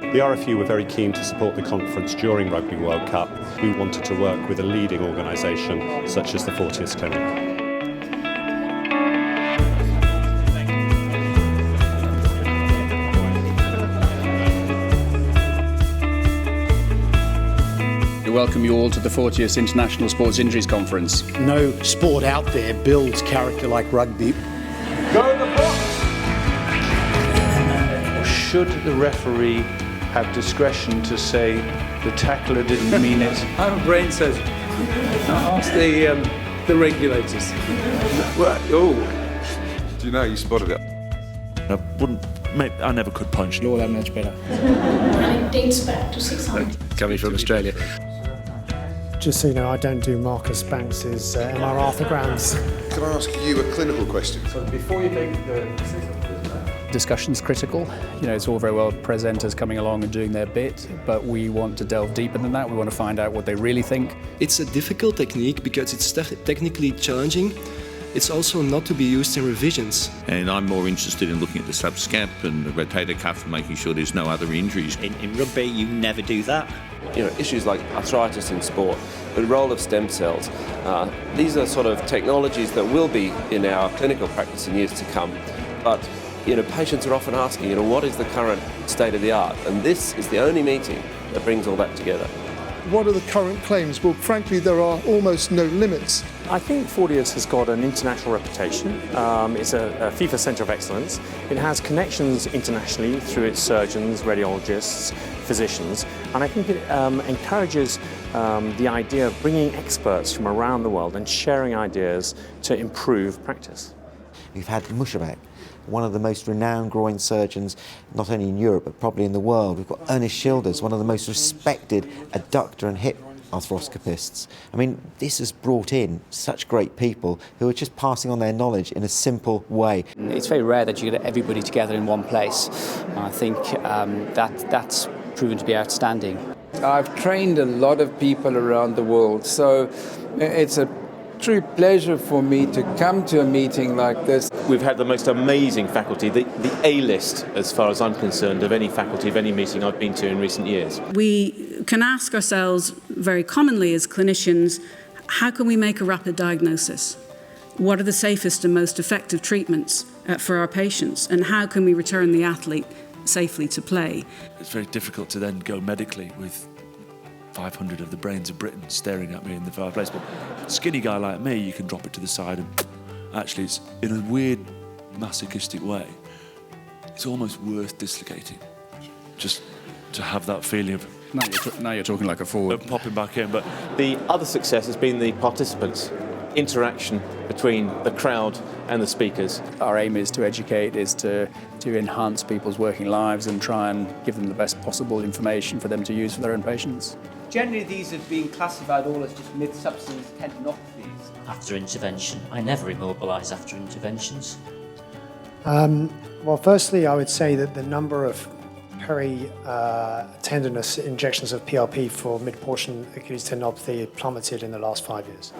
The RFU were very keen to support the conference during Rugby World Cup. We wanted to work with a leading organisation such as the 40th Clinic. We welcome you all to the 40th International Sports Injuries Conference. No sport out there builds character like rugby. Go the box! Or should the referee have discretion to say the tackler didn't mean it? I'm a brain surgeon. Ask the regulators. Do you know you spotted it? I never could punch. All that much better. And it dates back to 600. Coming from Australia. Just so you know, I don't do Marcus Banks's MR arthrograms. Can I ask you a clinical question? So before you make the Discussion's critical. You know, it's all very well presenters coming along and doing their bit, but we want to delve deeper than that. We want to find out what they really think. It's a difficult technique because it's technically challenging. It's also not to be used in revisions. And I'm more interested in looking at the subscap and the rotator cuff and making sure there's no other injuries. In rugby, you never do that. You know, issues like arthritis in sport, the role of stem cells. These are sort of technologies that will be in our clinical practice in years to come. But, you know, patients are often asking, you know, what is the current state of the art? And this is the only meeting that brings all that together. What are the current claims? Well, frankly, there are almost no limits. I think 40th has got an international reputation. It's a FIFA Centre of Excellence. It has connections internationally through its surgeons, radiologists, physicians, and I think it encourages the idea of bringing experts from around the world and sharing ideas to improve practice. We've had Mushabak, one of the most renowned groin surgeons, not only in Europe, but probably in the world. We've got Ernest Schilders, one of the most respected adductor and hip arthroscopists. I mean, this has brought in such great people who are just passing on their knowledge in a simple way. It's very rare that you get everybody together in one place. I think that's proven to be outstanding. I've trained a lot of people around the world, so it's a true pleasure for me to come to a meeting like this. We've had the most amazing faculty, the A-list, as far as I'm concerned, of any faculty of any meeting I've been to in recent years. We can ask ourselves very commonly as clinicians, how can we make a rapid diagnosis? What are the safest and most effective treatments for our patients? And how can we return the athlete safely to play? It's very difficult to then go medically with 500 of the brains of Britain staring at me in the fireplace. But a skinny guy like me, you can drop it to the side and actually it's in a weird masochistic way. It's almost worth dislocating just to have that feeling of now you're talking like a forward. Popping back in. But the other success has been the participants, interaction between the crowd and the speakers. Our aim is to educate, is to enhance people's working lives and try and give them the best possible information for them to use for their own patients. Generally, these have been classified all as just mid-substance tendinopathies. After intervention, I never immobilise after interventions. Well, firstly, I would say that the number of peri-tendinous injections of PRP for mid-portion Achilles tendinopathy plummeted in the last 5 years.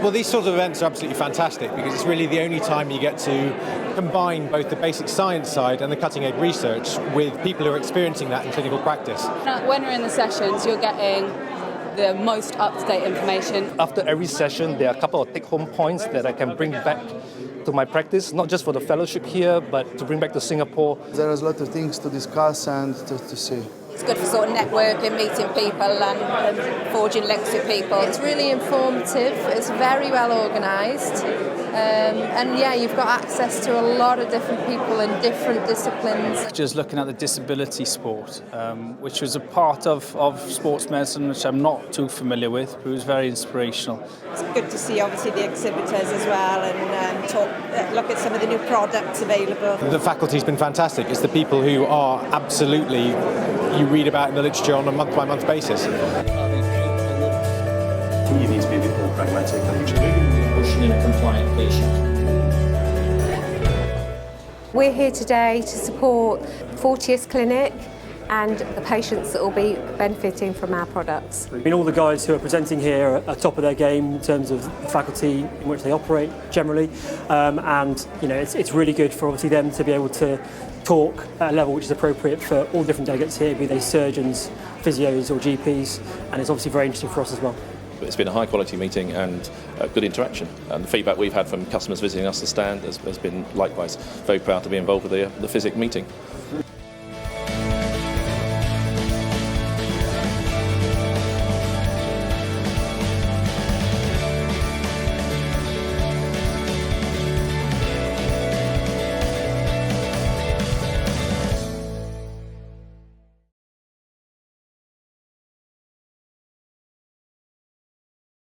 Well, these sorts of events are absolutely fantastic because it's really the only time you get to combine both the basic science side and the cutting-edge research with people who are experiencing that in clinical practice. When we're in the sessions, you're getting the most up-to-date information. After every session, there are a couple of take-home points that I can bring back to my practice, not just for the fellowship here, but to bring back to Singapore. There is a lot of things to discuss and to see. It's good for sort of networking, meeting people and forging links with people. It's really informative, it's very well organised, and yeah, you've got access to a lot of different people in different disciplines. Just looking at the disability sport, which was a part of sports medicine which I'm not too familiar with, but it was very inspirational. It's good to see obviously the exhibitors as well and look at some of the new products available. The faculty's been fantastic. It's the people who are absolutely, you read about in the literature on a month-by-month basis. You need to be a bit more pragmatic than pushing in a compliant patient. We're here today to support 40th Clinic and the patients that will be benefiting from our products. I mean, all the guys who are presenting here are top of their game in terms of the faculty in which they operate generally, and you know, it's really good for obviously them to be able to talk at a level which is appropriate for all different delegates here, be they surgeons, physios or GPs, and it's obviously very interesting for us as well. It's been a high quality meeting and good interaction, and the feedback we've had from customers visiting us to stand has been likewise. Very proud to be involved with the Fisic meeting.